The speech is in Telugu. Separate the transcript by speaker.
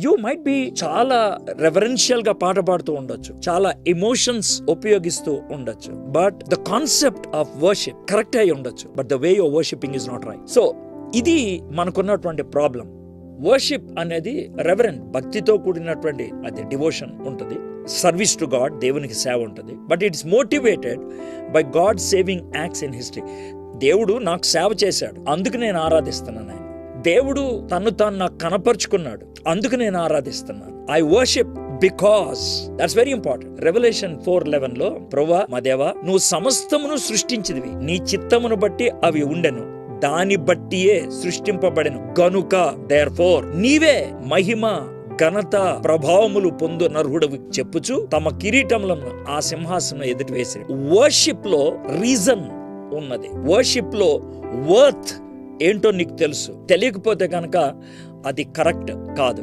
Speaker 1: యూ మైట్ బి చాలా రెవరెన్షియల్ గా పాట పాడుతూ ఉండొచ్చు, చాలా ఎమోషన్స్ ఉపయోగిస్తూ ఉండొచ్చు, but the concept of worship correct అయి ఉండొచ్చు, but the way your worshipping is not right. So ఇది మనకున్నటువంటి ప్రాబ్లం. వర్షిప్ అనేది రెవరెంట్, భక్తితో కూడినటువంటి అది డివోషన్ ఉంటుంది, సర్వీస్ టు గాడ్, దేవునికి సేవ ఉంటుంది, but it's motivated by God saving acts in history. దేవుడు నాకు సేవ చేశాడు, అందుకు నేను ఆరాధిస్తున్నాను ఆయన. దేవుడు తను నాకు కనపరుచుకున్నాడు, అందుకు నేను ఆరాధిస్తున్నాను. I worship because that's very important. Revelation 4:11 లో, ప్రభువా మా దేవా, నువ్వు సమస్తమును సృష్టించిదివి, నీ చిత్తమును బట్టి అవి ఉండెను, దాని బట్టియే సృష్టింపబడెను గనుక దేర్ఫోర్ నీవే మహిమ ఘనత ప్రభావములు పొందు నర్హుడవి చెప్పుచు తమ కిరీటములను ఆ సింహాసనం ఎదుటి వేసి. వర్షిప్ లో రీజన్ ఉన్నది, వర్షిప్ లో వర్త్ ఏంటో నీకు తెలుసు. తెలియకపోతే కనుక అది కరెక్ట్ కాదు.